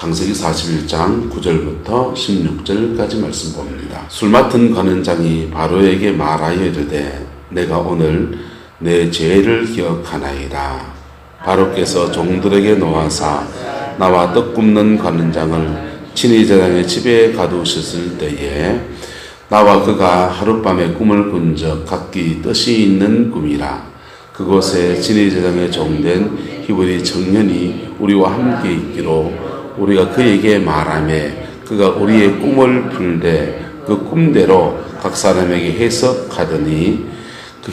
창세기 41장 9절부터 16절까지 말씀 봅니다. 술 맡은 관원장이 바로에게 말하여 이르되 내가 오늘 내 죄를 기억하나이다. 바로께서 종들에게 놓아사 나와 떡 굽는 관원장을 친위제장의 집에 가두셨을 때에 나와 그가 하룻밤에 꿈을 꾼 적 각기 뜻이 있는 꿈이라. 그곳에 친위제장의 종된 히브리 청년이 우리와 함께 있기로 우리가 그에게 말하매 그가 우리의 꿈을 풀되 그 꿈대로 각 사람에게 해석하더니 그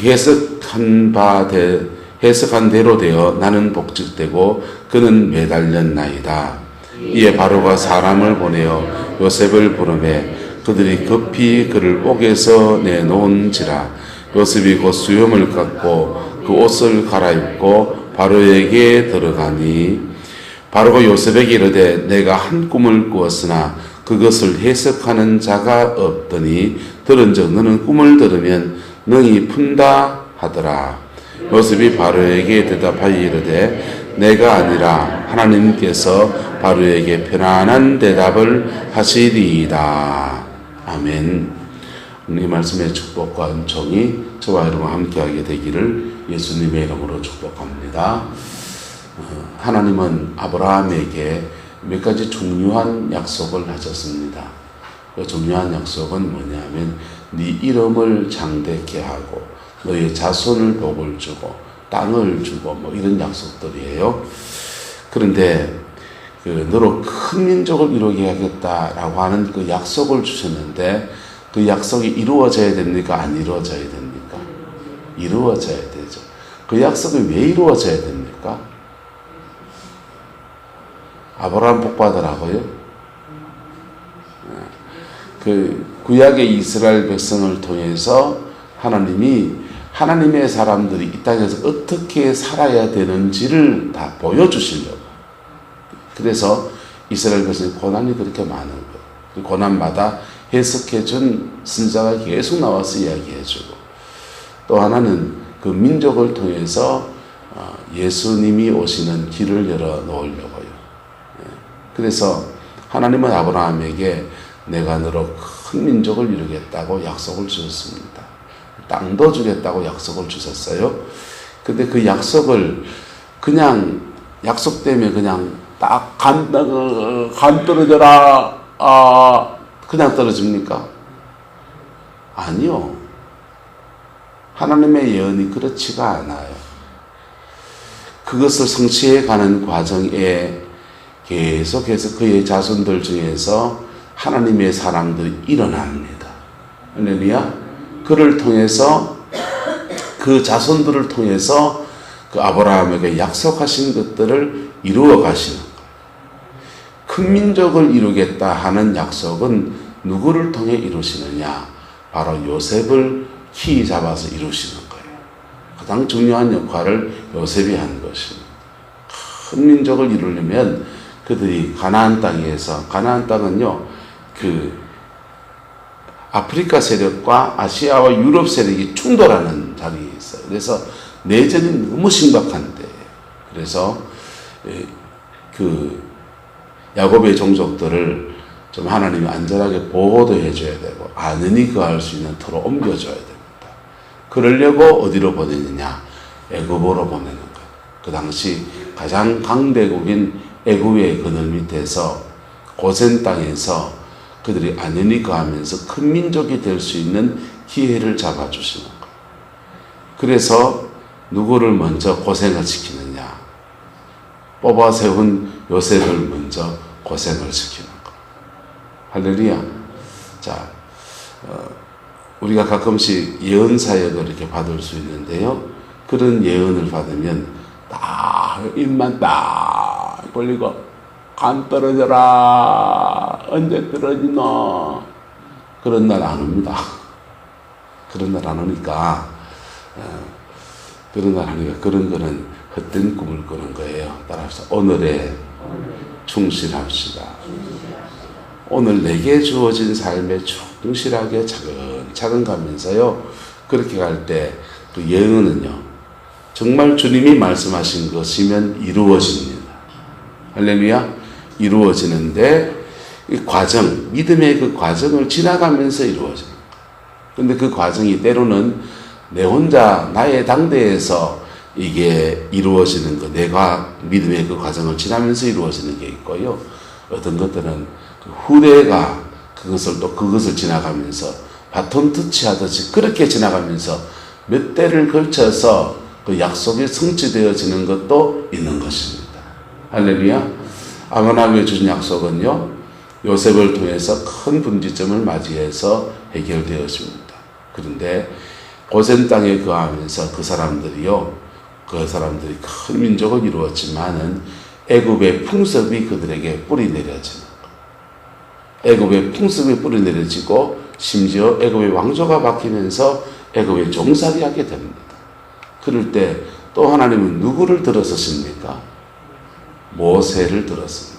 해석한 대로 되어 나는 복직되고 그는 매달렸나이다. 이에 바로가 사람을 보내어 요셉을 부르매 그들이 급히 그를 옥에서 내놓은지라. 요셉이 곧 수염을 깎고 그 옷을 갈아입고 바로에게 들어가니 바로가 요셉에게 이르되 내가 한 꿈을 꾸었으나 그것을 해석하는 자가 없더니 들은즉 너는 꿈을 들으면 능히 푼다 하더라. 요셉이 바로에게 대답하여 이르되 내가 아니라 하나님께서 바로에게 편안한 대답을 하시리이다. 아멘. 오늘 이 말씀의 축복과 은총이 저와 여러분과 함께하게 되기를 예수님의 이름으로 축복합니다. 하나님은 아브라함에게 몇 가지 중요한 약속을 하셨습니다. 그 중요한 약속은 뭐냐면 네 이름을 장대케 하고 너의 자손을 복을 주고 땅을 주고 뭐 이런 약속들이에요. 그런데 너로 큰 민족을 이루게 하겠다라고 하는 그 약속을 주셨는데 그 약속이 이루어져야 됩니까? 안 이루어져야 됩니까? 이루어져야 되죠. 그 약속이 왜 이루어져야 됩니까? 아브라함 복 받으라고요? 그 구약의 이스라엘 백성을 통해서 하나님이 하나님의 사람들이 이 땅에서 어떻게 살아야 되는지를 다 보여주시려고. 그래서 이스라엘 백성의 고난이 그렇게 많은 거예요. 그 고난마다 해석해준 선자가 계속 나와서 이야기해주고, 또 하나는 그 민족을 통해서 예수님이 오시는 길을 열어 놓으려고요. 그래서 하나님은 아브라함에게 내가 너로 큰 민족을 이루겠다고 약속을 주셨습니다. 땅도 주겠다고 약속을 주셨어요. 근데 그 약속을 그냥 약속 때문에 그냥 딱 간 떨어져라 그냥 떨어집니까? 아니요. 하나님의 예언이 그렇지가 않아요. 그것을 성취해 가는 과정에 계속해서 그의 자손들 중에서 하나님의 사람들이 일어납니다. 할렐루야. 그를 통해서 그 자손들을 통해서 그 아브라함에게 약속하신 것들을 이루어 가시는 거예요. 큰 민족을 이루겠다 하는 약속은 누구를 통해 이루시느냐? 바로 요셉을 키 잡아서 이루시는 거예요. 가장 중요한 역할을 요셉이 한 것입니다. 큰 민족을 이루려면 그들이 가나안 땅에서, 가나안 땅은요, 그 아프리카 세력과 아시아와 유럽 세력이 충돌하는 자리에 있어요. 그래서 내전이 너무 심각한데, 그래서 그 야곱의 종족들을 좀 하나님이 안전하게 보호도 해줘야 되고 안연히 거할 수 있는 터로 옮겨줘야 됩니다. 그러려고 어디로 보내느냐? 애굽으로 보내는 거예요. 그 당시 가장 강대국인 애굽의 그늘 밑에서 고센 땅에서 그들이 안연히 거하면서 큰 민족이 될 수 있는 기회를 잡아주시는 거예요. 그래서 누구를 먼저 고생을 시키느냐? 뽑아 세운 요셉을 먼저 고생을 시키는 거예요. 할렐루야. 자, 우리가 가끔씩 예언 사역을 이렇게 받을 수 있는데요. 그런 예언을 받으면 딱 입만 딱 벌리고 간 떨어져라. 언제 떨어지노? 그런 날 안 옵니다. 그런 날 안 오니까 그런 거는 헛된 꿈을 꾸는 거예요. 따라서 오늘에 충실합시다. 오늘 내게 주어진 삶에 충실하게 차근차근 가면서요. 그렇게 갈 때 그 예언은요. 정말 주님이 말씀하신 것이면 이루어집니다. 할렐루야. 이루어지는데 이 과정, 믿음의 그 과정을 지나가면서 이루어집니다. 그런데 그 과정이 때로는 내 혼자 나의 당대에서 이게 이루어지는 거, 내가 믿음의 그 과정을 지나면서 이루어지는 게 있고요. 어떤 것들은 그 후대가 그것을 지나가면서 바톤 터치하듯이 그렇게 지나가면서 몇 대를 걸쳐서 그 약속이 성취되어지는 것도 있는 것입니다. 할렐루야. 아브라함이 주신 약속은요, 요셉을 통해서 큰 분기점을 맞이해서 해결되었습니다. 그런데 고센 땅에 거하면서 그 사람들이 큰 민족을 이루었지만은 애굽의 풍습이 그들에게 뿌리 내려지는 거예요. 애굽의 풍습이 뿌리 내려지고 심지어 애굽의 왕조가 바뀌면서 애굽에 종살이 하게 됩니다. 그럴 때 또 하나님은 누구를 들어서십니까? 모세를 들었습니다.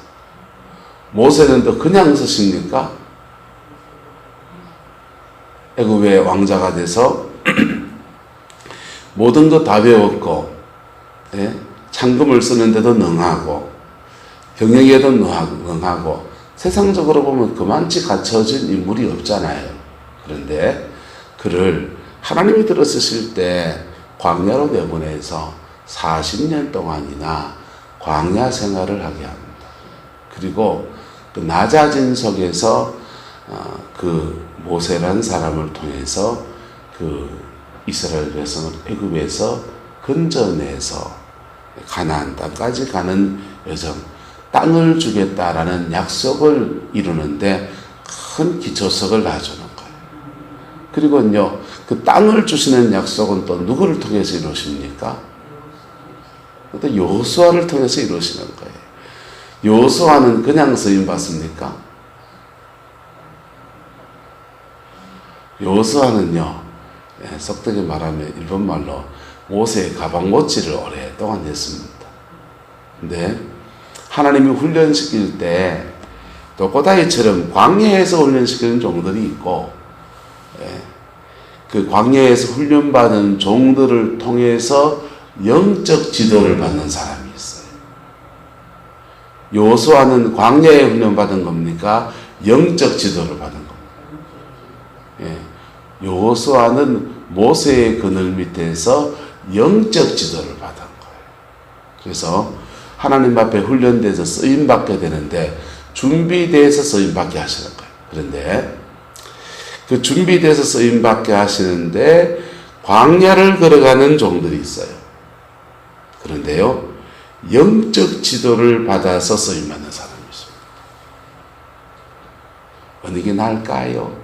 모세는 또 그냥 서십니까? 애굽의 왕자가 돼서 모든 것 다 배웠고, 창금을 쓰는데도 능하고, 경영에도 능하고, 세상적으로 보면 그만치 갖춰진 인물이 없잖아요. 그런데 그를 하나님이 들어쓰실 때 광야로 내보내서 40년 동안이나 광야 생활을 하게 합니다. 그리고 그 낮아진 속에서 그 모세라는 사람을 통해서 그 이스라엘 백성을 애굽에서 건져내서 가나안 땅까지 가는 여정, 땅을 주겠다라는 약속을 이루는데 큰 기초석을 놔주는 거예요. 그리고요, 그 땅을 주시는 약속은 또 누구를 통해서 이루십니까? 또 여호수아를 통해서 이루시는 거예요. 여호수아는 그냥 쓰임 받습니까? 여호수아는요, 속되게 말하면 일본말로 모세의 가방모찌를 오랫동안 했습니다. 근데 하나님이 훈련시킬 때 또꼬다이처럼 광야에서 훈련시키는 종들이 있고, 그 광야에서 훈련받은 종들을 통해서 영적 지도를 받는 사람이 있어요. 여호수아는 광야에 훈련받은 겁니까? 영적 지도를 받은 겁니다. 여호수아는 모세의 그늘 밑에서 영적 지도를 받은 거예요. 그래서 하나님 앞에 훈련돼서 쓰임받게 되는데 준비돼서 쓰임받게 하시는 거예요. 그런데 그 준비돼서 쓰임받게 하시는데 광야를 걸어가는 종들이 있어요. 그런데요, 영적 지도를 받아서 쓰임받는 사람이 있습니다. 어느 게 나을까요?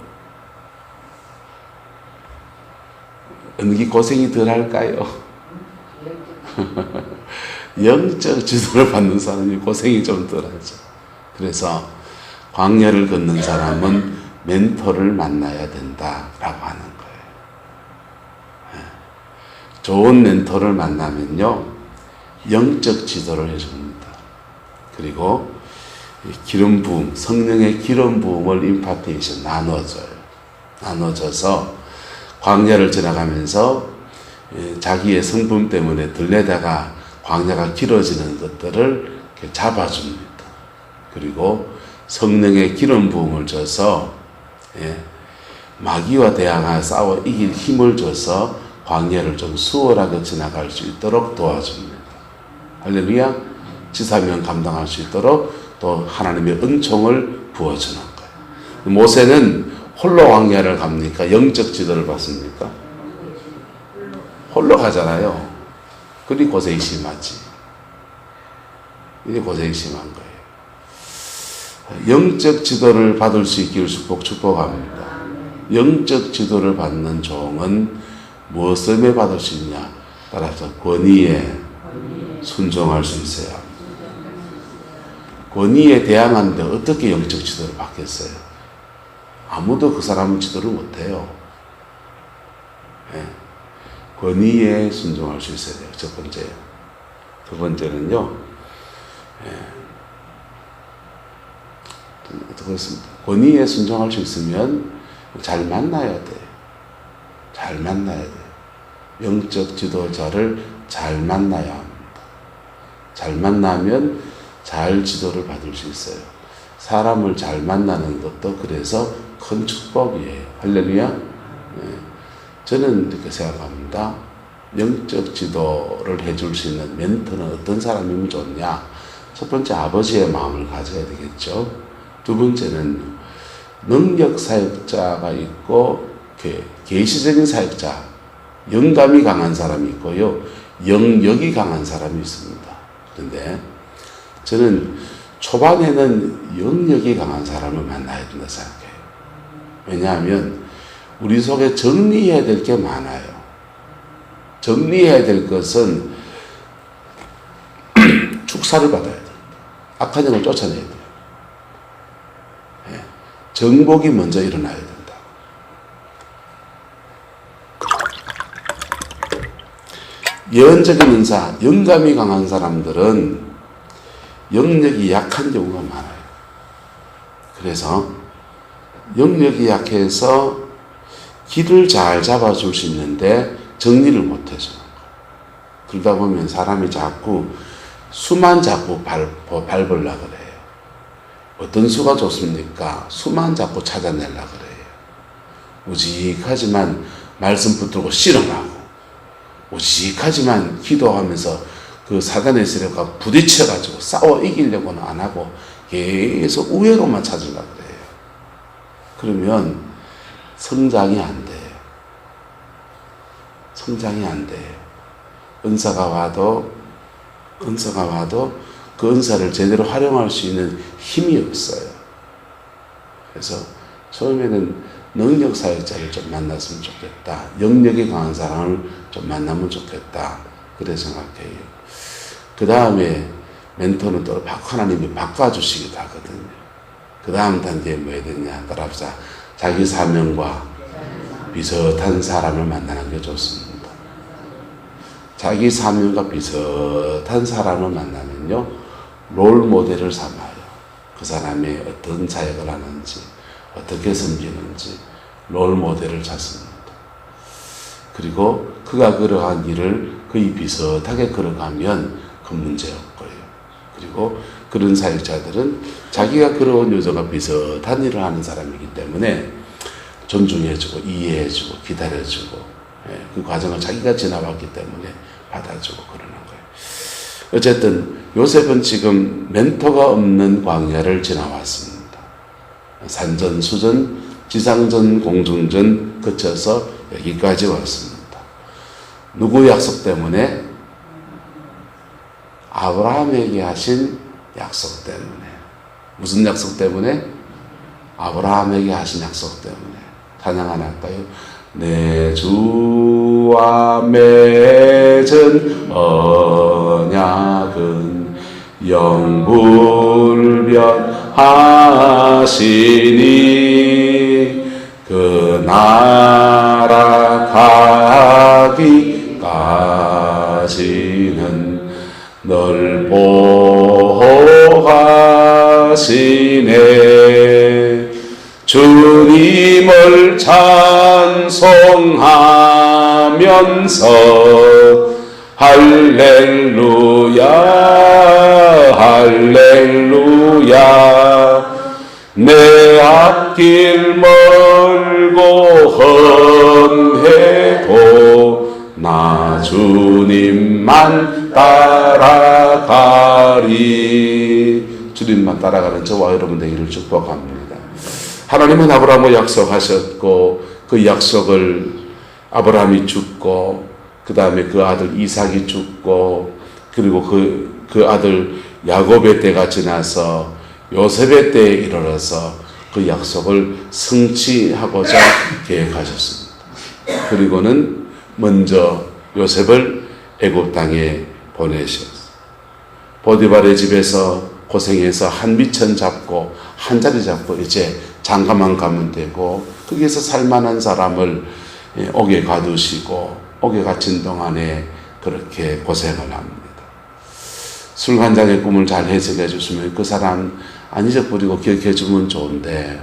어느 게 고생이 덜 할까요? 영적 지도를 받는 사람이 고생이 좀 덜하죠. 그래서 광야를 걷는 사람은 멘토를 만나야 된다라고 하는 거예요. 좋은 멘토를 만나면요, 영적 지도를 해줍니다. 그리고 기름 부음, 성령의 기름 부음을 임파테이션 나눠줘서 광야를 지나가면서 자기의 성품 때문에 들레다가 광야가 길어지는 것들을 잡아줍니다. 그리고 성령의 기름 부음을 줘서 마귀와 대항하여 싸워 이길 힘을 줘서 광야를 좀 수월하게 지나갈 수 있도록 도와줍니다. 할렐루야. 지사명 감당할 수 있도록 또 하나님의 은총을 부어주는 거예요. 모세는 홀로 광야를 갑니까? 영적 지도를 받습니까? 홀로 가잖아요. 그리 고생이 심하지. 이게 고생이 심한 거예요. 영적 지도를 받을 수 있기를 축복합니다. 영적 지도를 받는 종은 무엇을 받을 수 있냐? 따라서 권위에 순종할 수 있어야 합니다. 권위에 대항하는데 어떻게 영적 지도를 받겠어요? 아무도 그 사람은 지도를 못해요. 권위에 순종할 수 있어야 돼요. 첫 번째요. 두 번째는요, 그렇습니다. 권위에 순종할 수 있으면 잘 만나야 돼요. 잘 만나야 돼요. 영적 지도자를 잘 만나야 합니다. 잘 만나면 잘 지도를 받을 수 있어요. 사람을 잘 만나는 것도 그래서 큰 축복이에요. 할렐루야. 네. 저는 이렇게 생각합니다. 영적 지도를 해줄 수 있는 멘토는 어떤 사람이면 좋냐? 첫 번째, 아버지의 마음을 가져야 되겠죠. 두 번째는 능력 사역자가 있고 계시적인 사역자, 영감이 강한 사람이 있고요, 영역이 강한 사람이 있습니다. 그런데 저는 초반에는 영역이 강한 사람을 만나야 된다 생각해요. 왜냐하면 우리 속에 정리해야 될 게 많아요. 정리해야 될 것은 축사를 받아야 돼요. 악한 영을 쫓아내야 돼요. 예. 정복이 먼저 일어나야 된다. 예언적인 은사, 영감이 강한 사람들은 영역이 약한 경우가 많아요. 그래서 영역이 약해서 길을 잘 잡아줄 수 있는데 정리를 못해서 그러다 보면 사람이 자꾸 수만 자꾸 밟으려고 그래요. 어떤 수가 좋습니까? 수만 자꾸 찾아내려고 그래요. 우직하지만 말씀 붙들고 실험하고, 우직하지만 기도하면서 그 사단의 세력과 부딪혀가지고 싸워 이기려고는 안 하고 계속 우회로만 찾으려고 그래요. 그러면 성장이 안 돼요. 성장이 안 돼요. 은사가 와도 그 은사를 제대로 활용할 수 있는 힘이 없어요. 그래서 처음에는 능력 사역자를 좀 만났으면 좋겠다. 영역이 강한 사람을 좀 만나면 좋겠다. 그래 생각해요. 그 다음에 멘토는 또 하나님이 바꿔주시기도 하거든요. 그 다음 단계에 뭐 해야 되냐? 따라합시다. 자기 사명과 비슷한 사람을 만나는 게 좋습니다. 자기 사명과 비슷한 사람을 만나면요, 롤 모델을 삼아요. 그 사람이 어떤 사역을 하는지, 어떻게 섬기는지 롤 모델을 찾습니다. 그리고 그가 걸어간 길을 거의 비슷하게 걸어가면 그 문제 없고요. 그리고 그런 사역자들은 자기가 걸어온 요정과 비슷한 일을 하는 사람이기 때문에 존중해주고 이해해주고 기다려주고, 그 과정을 자기가 지나봤기 때문에 받아주고 그러는 거예요. 어쨌든 요셉은 지금 멘토가 없는 광야를 지나왔습니다. 산전수전, 지상전, 공중전 거쳐서 여기까지 왔습니다. 누구 약속 때문에? 아브라함에게 하신 약속 때문에. 무슨 약속 때문에? 아브라함에게 하신 약속 때문에. 찬양 하나 할까요? 내 주와 맺은 언약은 영불변하시니 그 나라 가기까지는 널 보호하시네. 주님을 찬송하면서 할렐루야 할렐루야 내 앞길 멀고 험해도 나 주님만 따라가리. 주님만 따라가는 저와 여러분 되기를 축복합니다. 하나님은 아브라함을 약속하셨고 그 약속을 아브라함이 죽고 그 다음에 그 아들 이삭이 죽고 그리고 그 아들 야곱의 때가 지나서 요셉의 때에 이르러서 그 약속을 성취하고자 계획하셨습니다. 그리고는 먼저 요셉을 애굽 땅에 보내셨어요. 보디발의 집에서 고생해서 한 미천 잡고 한 자리 잡고 이제 장가만 가면 되고 거기에서 살만한 사람을 옥에 가두시고 옥에 갇힌 동안에 그렇게 고생을 합니다. 술 한 잔의 꿈을 잘 해석해 주시면 그 사람 안 잊어버리고 기억해 주면 좋은데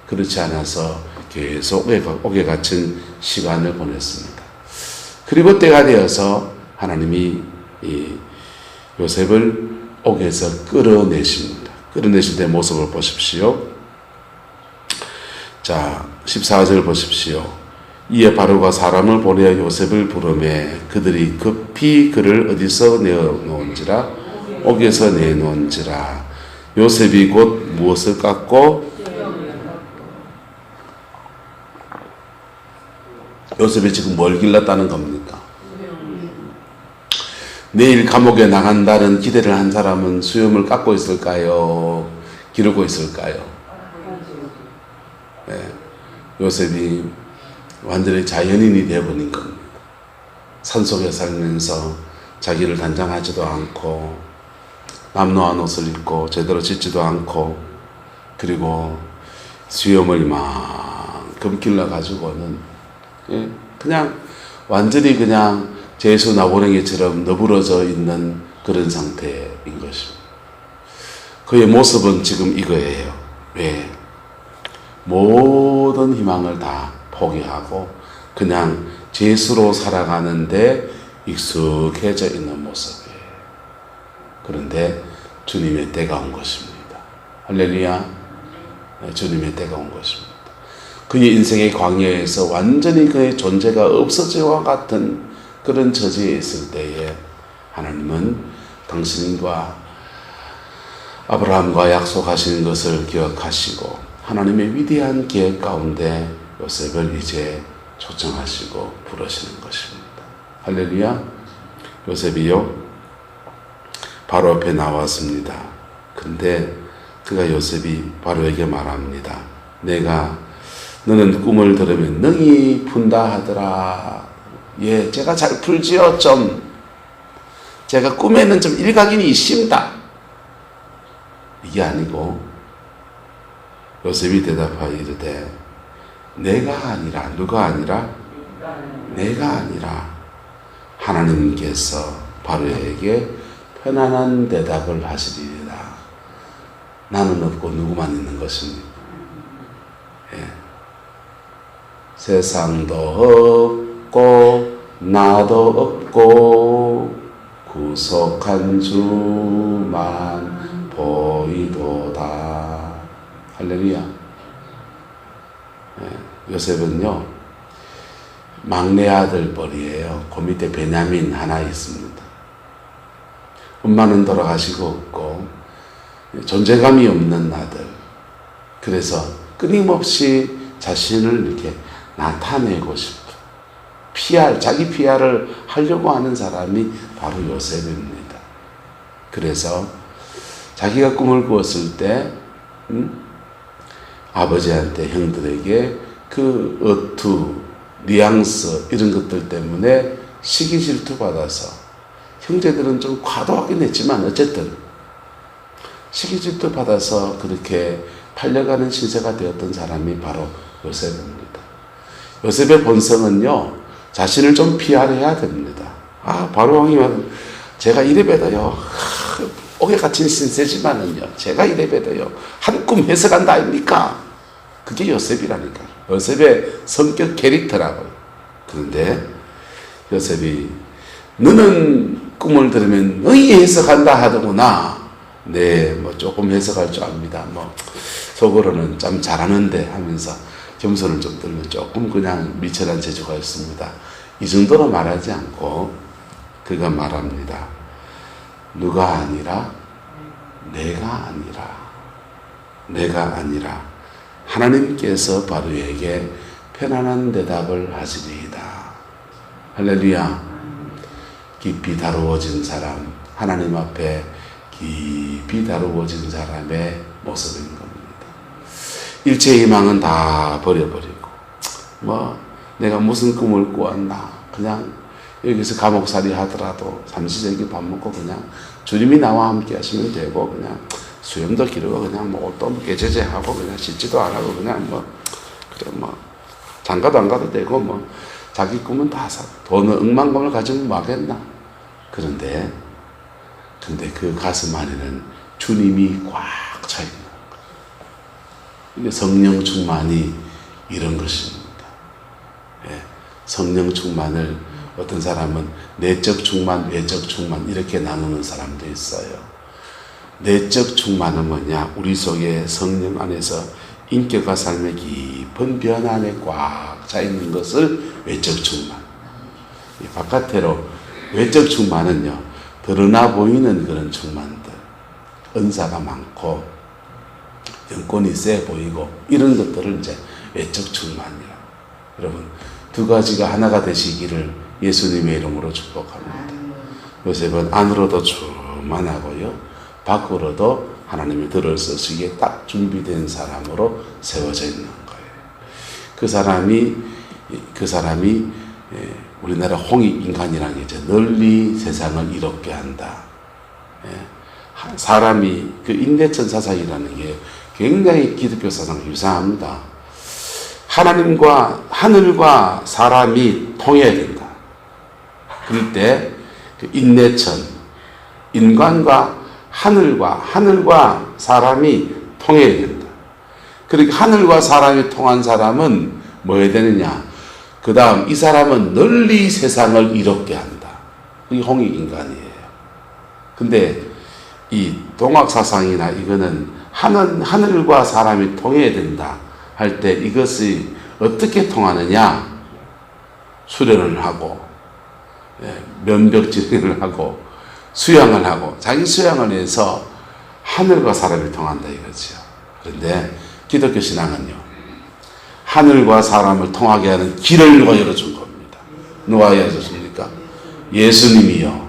그렇지 않아서 계속 옥에 갇힌 시간을 보냈습니다. 그리고 때가 되어서 하나님이 이 요셉을 옥에서 끌어내십니다. 끌어내실 때 모습을 보십시오. 자, 14절 보십시오. 이에 바로가 사람을 보내어 요셉을 부르매 그들이 급히 그를 어디서 내어놓은지라 옥에서 내놓은지라. 요셉이 곧 무엇을 깎고 요셉이 지금 뭘 길렀다는 겁니까? 내일 감옥에 나간다는 기대를 한 사람은 수염을 깎고 있을까요? 기르고 있을까요? 네. 요셉이 완전히 자연인이 되어버린 겁니다. 산속에 살면서 자기를 단장하지도 않고 남노한 옷을 입고 제대로 짖지도 않고 그리고 수염을 이만큼 길러가지고는 그냥 완전히 그냥 제수 나부랭이처럼 너부러져 있는 그런 상태인 것입니다. 그의 모습은 지금 이거예요. 왜? 모든 희망을 다 포기하고 그냥 제수로 살아가는데 익숙해져 있는 모습이에요. 그런데 주님의 때가 온 것입니다. 할렐루야. 주님의 때가 온 것입니다. 그의 인생의 광야에서 완전히 그의 존재가 없어지와 같은 그런 처지에 있을 때에 하나님은 당신과 아브라함과 약속하신 것을 기억하시고 하나님의 위대한 계획 가운데 요셉을 이제 초청하시고 부르시는 것입니다. 할렐루야. 요셉이요 바로 앞에 나왔습니다. 근데 그가 요셉이 바로에게 말합니다. 너는 꿈을 들으면 능히 푼다 하더라. 예, 제가 잘 풀지요. 제가 꿈에는 좀 일각이 있습니다. 이게 아니고 요셉이 대답하여 이르되 내가 아니라 누가 아니라 내가 아니라 하나님께서 바로에게 편안한 대답을 하시리라. 나는 없고 누구만 있는 것입니다. 예. 세상도 없고 나도 없고 구속한 주만 보이도다. 할렐루야. 예. 요셉은요 막내 아들 뻘이에요. 그 밑에 베냐민 하나 있습니다. 엄마는 돌아가시고 없고 존재감이 없는 아들. 그래서 끊임없이 자신을 이렇게 나타내고 싶어. 자기 PR을 하려고 하는 사람이 바로 요셉입니다. 그래서 자기가 꿈을 꾸었을 때 아버지한테 형들에게 그 어투, 뉘앙스 이런 것들 때문에 시기 질투 받아서 형제들은 좀 과도하긴 했지만 어쨌든 시기 질투 받아서 그렇게 팔려가는 신세가 되었던 사람이 바로 요셉입니다. 요셉의 본성은요 자신을 좀 PR해야 됩니다. 바로 왕이 말은 제가 이래 봬도요 옥에 갇힌 신세지만은요 제가 이래 봬도요 한 꿈 해석한다 아닙니까? 그게 요셉이라니까. 요셉의 성격 캐릭터라고요. 그런데 요셉이 너는 꿈을 들으면 너희 해석한다 하더구나. 네, 뭐 조금 해석할 줄 압니다. 뭐 속으로는 참 잘하는데 하면서 겸손을 좀 들면 조금 그냥 미천한 재주가 있습니다. 이 정도로 말하지 않고 그가 말합니다. 누가 아니라 내가 아니라 하나님께서 바로에게 편안한 대답을 하시리이다. 할렐루야. 깊이 다루어진 사람, 하나님 앞에 깊이 다루어진 사람의 모습인 겁니다. 일체의 희망은 다 버려버리고 내가 무슨 꿈을 꾸었나 그냥 여기서 감옥살이 하더라도 삼시세끼 밥 먹고 그냥 주님이 나와 함께 하시면 되고 그냥 수염도 기르고 그냥 옷도 깨제제하고 그냥 씻지도 안 하고 그냥 장가도 안 가도 되고 자기 꿈은 다 돈은 억만금을 가지면 뭐 하겠나. 그런데 그 가슴 안에는 주님이 꽉 차 있는 거예요. 이게 성령 충만이 이런 것입니다. 예, 성령 충만을 어떤 사람은 내적 충만, 외적 충만 이렇게 나누는 사람도 있어요. 내적 충만은 뭐냐? 우리 속에 성령 안에서 인격과 삶의 깊은 변화 안에 꽉 차 있는 것을 외적 충만. 바깥으로 외적 충만은요, 드러나 보이는 그런 충만들, 은사가 많고 영권이 세 보이고 이런 것들을 이제 외적 충만이라. 여러분, 두 가지가 하나가 되시기를 예수님의 이름으로 축복합니다. 요셉은 안으로도 충만하고요, 밖으로도 하나님의 들을 쓰시기에 딱 준비된 사람으로 세워져 있는 거예요. 그 사람이 우리나라 홍익인간이라는 게 이제 널리 세상을 이롭게 한다. 사람이 그 인내천 사상이라는 게 굉장히 기독교 사상 유사합니다. 하늘과 사람이 통해야 된다. 그럴 때 그 인내천, 인간과 하늘과 사람이 통해야 된다. 그러니까 하늘과 사람이 통한 사람은 뭐 해야 되느냐? 그 다음 이 사람은 널리 세상을 이롭게 한다. 이게 홍익인간이에요. 근데 이 동학사상이나 이거는 하늘과 사람이 통해야 된다 할 때 이것이 어떻게 통하느냐? 수련을 하고, 면벽진행을 하고, 수양을 하고, 자기 수양을 해서 하늘과 사람이 통한다 이거죠. 그런데 기독교 신앙은요, 하늘과 사람을 통하게 하는 길을 열어준 겁니다. 누가 열어줬습니까? 예수님이요.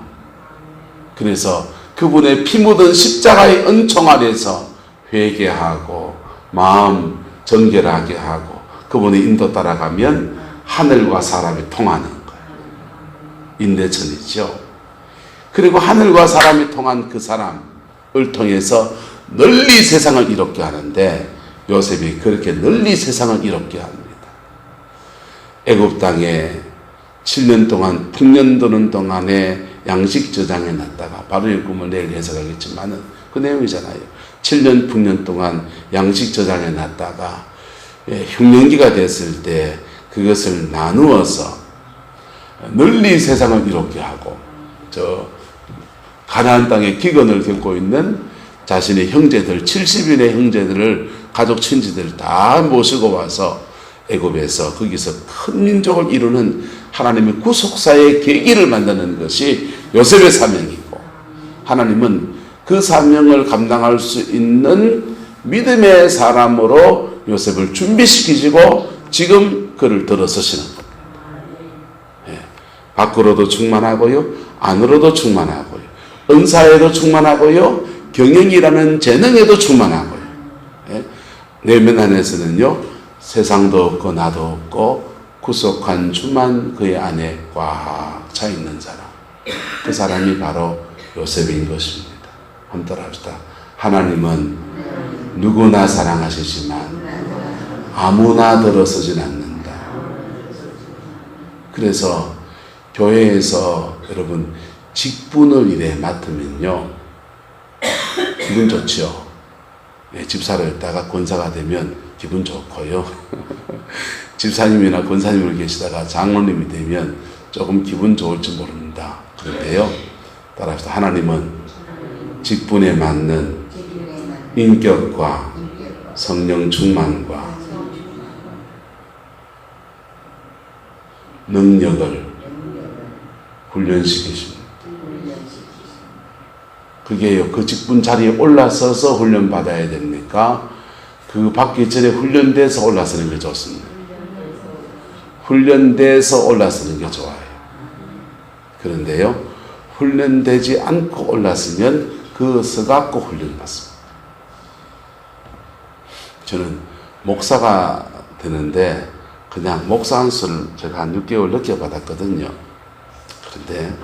그래서 그분의 피 묻은 십자가의 은총 아래서 회개하고 마음 정결하게 하고 그분의 인도 따라가면 하늘과 사람이 통하는 거예요. 인내천이죠. 그리고 하늘과 사람이 통한 그 사람을 통해서 널리 세상을 이롭게 하는데 요셉이 그렇게 널리 세상을 이롭게 합니다. 애굽 땅에 7년 동안 풍년 도는 동안에 양식 저장해 놨다가 바로의 꿈을 내일 해석하겠지만은 그 내용이잖아요. 7년 풍년 동안 양식 저장해 놨다가 흉년기가 됐을 때 그것을 나누어서 널리 세상을 이롭게 하고 저 가나안 땅에 기근을 겪고 있는 자신의 형제들 70인의 형제들을 가족 친지들 다 모시고 와서 애굽에서 거기서 큰 민족을 이루는 하나님의 구속사의 계기를 만드는 것이 요셉의 사명이고 하나님은 그 사명을 감당할 수 있는 믿음의 사람으로 요셉을 준비시키시고 지금 그를 들어서시는 겁니다. 밖으로도 충만하고요, 안으로도 충만하고요, 은사에도 충만하고요, 경영이라는 재능에도 충만하고요. 내면 안에서는요, 세상도 없고 나도 없고 구속한 주만 그의 안에 꽉 차 있는 사람. 그 사람이 바로 요셉인 것입니다. 한번 따라합시다. 하나님은 누구나 사랑하시지만 아무나 들어서진 않는다. 그래서 교회에서 여러분 직분을 이래 맡으면요 기분 좋죠. 집사로 있다가 권사가 되면 기분 좋고요. 집사님이나 권사님으로 계시다가 장로님이 되면 조금 기분 좋을지 모릅니다. 그런데요, 따라합시다. 하나님은 직분에 맞는 인격과 성령 충만과 능력을 훈련시키십니다. 그게요, 그 직분 자리에 올라서서 훈련 받아야 됩니까? 그 받기 전에 훈련돼서 올라서는 게 좋습니다. 훈련돼서 올라서는 게 좋아요. 그런데요, 훈련되지 않고 올랐으면 그 서갖고 훈련받습니다. 저는 목사가 되는데 그냥 목사 안수를 제가 한 6개월 늦게 받았거든요. 그런데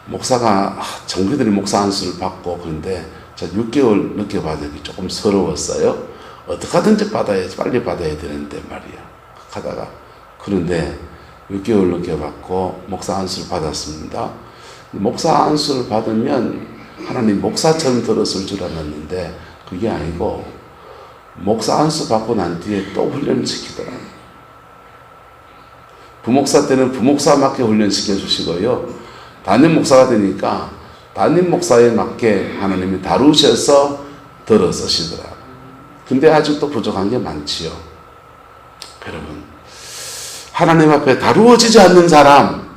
목사가 정규들이 목사 안수를 받고 그런데 제가 6개월 늦게 받은 게 조금 서러웠어요. 어떻게 하든지 받아야지, 빨리 받아야 되는데 말이야. 하다가 그런데 6개월 늦게 받고 목사 안수를 받았습니다. 목사 안수를 받으면 하나님 목사처럼 들었을 줄 알았는데 그게 아니고 목사 안수 받고 난 뒤에 또 훈련을 시키더라고요. 부목사 때는 부목사 맞게 훈련시켜 주시고요. 담임 목사가 되니까 담임 목사에 맞게 하나님이 다루셔서 들어 쓰시더라. 근데 아직도 부족한 게 많지요. 여러분, 하나님 앞에 다루어지지 않는 사람,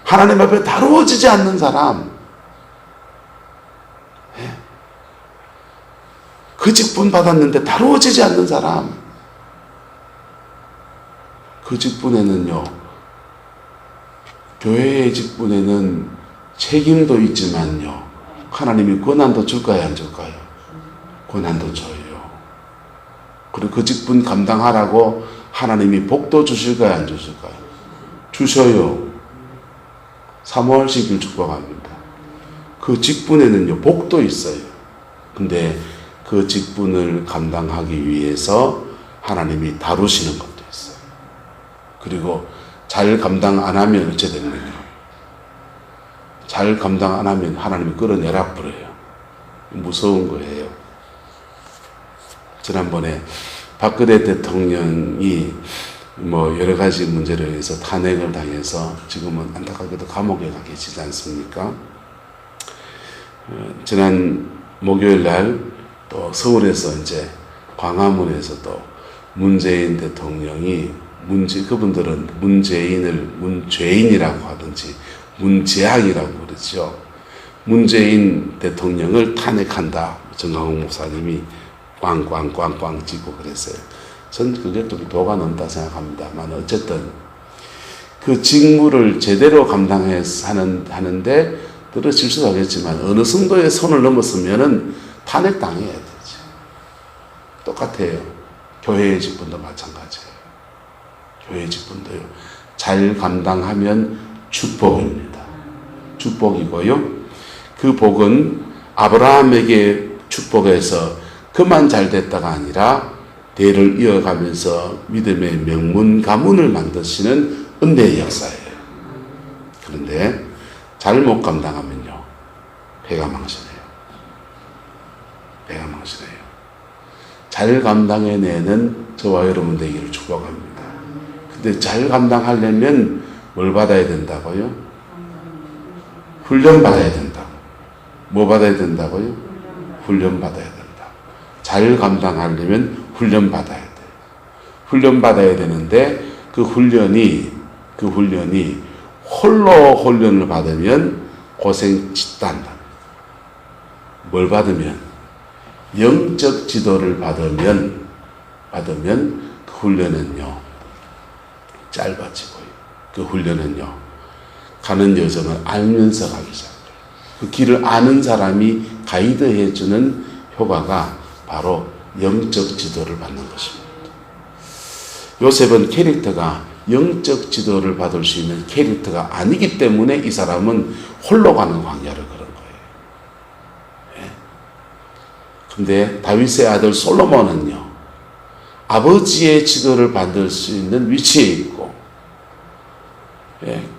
하나님 앞에 다루어지지 않는 사람, 그 직분 받았는데 다루어지지 않는 사람, 그 직분에는요, 교회의 직분에는 책임도 있지만요, 하나님이 권한도 줄까요, 안 줄까요? 권한도 줘요. 그리고 그 직분 감당하라고 하나님이 복도 주실까요, 안 주실까요? 주셔요. 사모하시길 축복합니다. 그 직분에는요, 복도 있어요. 근데 그 직분을 감당하기 위해서 하나님이 다루시는 것도 있어요. 그리고 잘 감당 안 하면 어째 되느냐? 잘 감당 안 하면 하나님이 끌어내라 버려요. 무서운 거예요. 지난번에 박근혜 대통령이 뭐 여러 가지 문제로 해서 탄핵을 당해서 지금은 안타깝게도 감옥에 가 계시지 않습니까? 지난 목요일 날 또 서울에서 이제 광화문에서 또 문재인 대통령이 그분들은 문재인을 문죄인이라고 하든지 문재앙이라고 그러죠. 문재인 대통령을 탄핵한다. 정강훈 목사님이 꽝꽝꽝꽝 찍고 그랬어요. 전 그게 좀 도가 넘다 생각합니다만 어쨌든 그 직무를 제대로 감당해서 하는데 들으실 수도 하겠지만 어느 정도의 선을 넘었으면은 탄핵당해야 되죠. 똑같아요. 교회의 직분도 마찬가지예요. 교회의 직분도요. 잘 감당하면 축복입니다. 축복이고요. 그 복은 아브라함에게 축복해서 그만 잘 됐다가 아니라 대를 이어가면서 믿음의 명문 가문을 만드시는 은혜의 역사예요. 그런데 잘못 감당하면요, 배가 망신해요. 배가 망신해요. 잘 감당해내는 저와 여러분 되기를 축복합니다. 근데 잘 감당하려면 뭘 받아야 된다고요? 훈련 받아야 된다고. 뭐 받아야 된다고요? 훈련 받아야 된다. 잘 감당하려면 훈련 받아야 돼. 훈련 받아야 되는데 그 훈련이 홀로 훈련을 받으면 고생 짓단다. 뭘 받으면? 영적 지도를 받으면 그 훈련은요, 짧아지고요. 그 훈련은요, 가는 여정을 알면서 가기 시작해요. 그 길을 아는 사람이 가이드해주는 효과가 바로 영적 지도를 받는 것입니다. 요셉은 캐릭터가 영적 지도를 받을 수 있는 캐릭터가 아니기 때문에 이 사람은 홀로 가는 광야를 걸은 거예요. 근데 다윗의 아들 솔로몬은요, 아버지의 지도를 받을 수 있는 위치에 있고,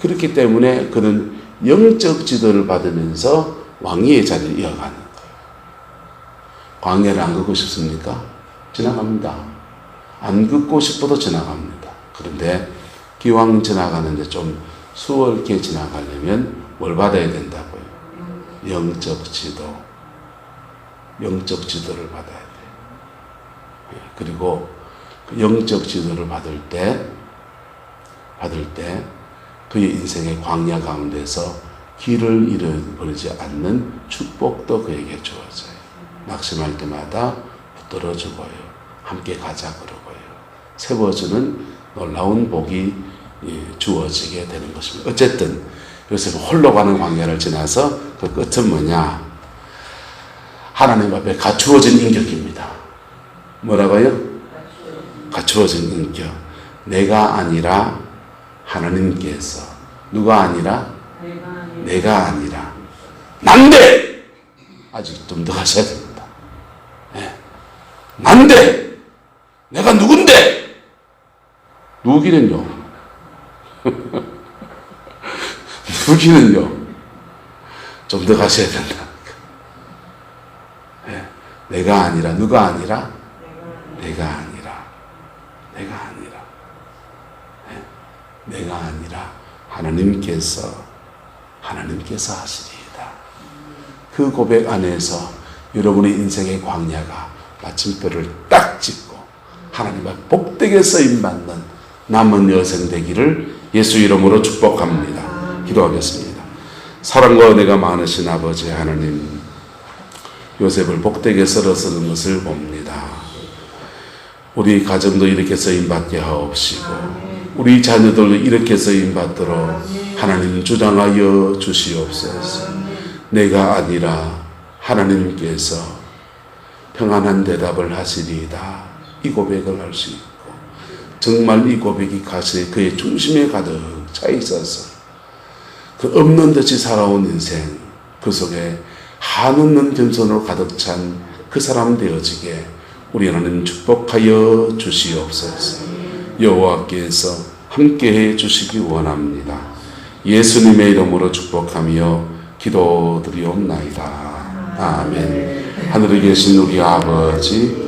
그렇기 때문에 그는 영적 지도를 받으면서 왕위의 자리를 이어가는 거예요. 광야를 안 걷고 싶습니까? 지나갑니다. 안 걷고 싶어도 지나갑니다. 그런데 기왕 지나가는데 좀 수월하게 지나가려면 뭘 받아야 된다고요? 영적 지도. 영적 지도를 받아야 돼요. 그리고 그 영적 지도를 받을 때 그의 인생의 광야 가운데서 길을 잃어버리지 않는 축복도 그에게 주어져요. 낙심할 때마다 붙들어주고요. 함께 가자 그러고요. 세워주는 놀라운 복이 주어지게 되는 것입니다. 어쨌든 요셉은 홀로 가는 광야를 지나서 그 끝은 뭐냐? 하나님 앞에 갖추어진 인격입니다. 뭐라고요? 갖추어진 인격. 내가 아니라 하나님께서. 누가 아니라? 내가 아니라. 난데! 아직 좀 더 가셔야 됩니다. 난데! 내가 누군데? 누기는요? 누기는요? 좀 더 가셔야 된다. 내가 아니라, 누가 아니라? 내가 아니라. 내가 아니라 하나님께서 하시리이다. 그 고백 안에서 여러분의 인생의 광야가 마침표를 딱 찍고 하나님과 복되게 쓰임받는 남은 여생 되기를 예수 이름으로 축복합니다. 기도하겠습니다. 사랑과 은혜가 많으신 아버지 하나님, 요셉을 복되게 썰어 쓰는 것을 봅니다. 우리 가정도 이렇게 쓰임받게 하옵시고 우리 자녀들도 이렇게 쓰임받도록 하나님 주장하여 주시옵소서. 내가 아니라 하나님께서 평안한 대답을 하시리이다. 이 고백을 할 수 있고 정말 이 고백이 가슴에 그의 중심에 가득 차 있어서 그 없는 듯이 살아온 인생 그 속에 한없는 겸손으로 가득 찬 그 사람 되어지게 우리 하나님 축복하여 주시옵소서. 여호와께서 함께해 주시기 원합니다. 예수님의 이름으로 축복하며 기도드리옵나이다. 아멘. 하늘에 계신 우리 아버지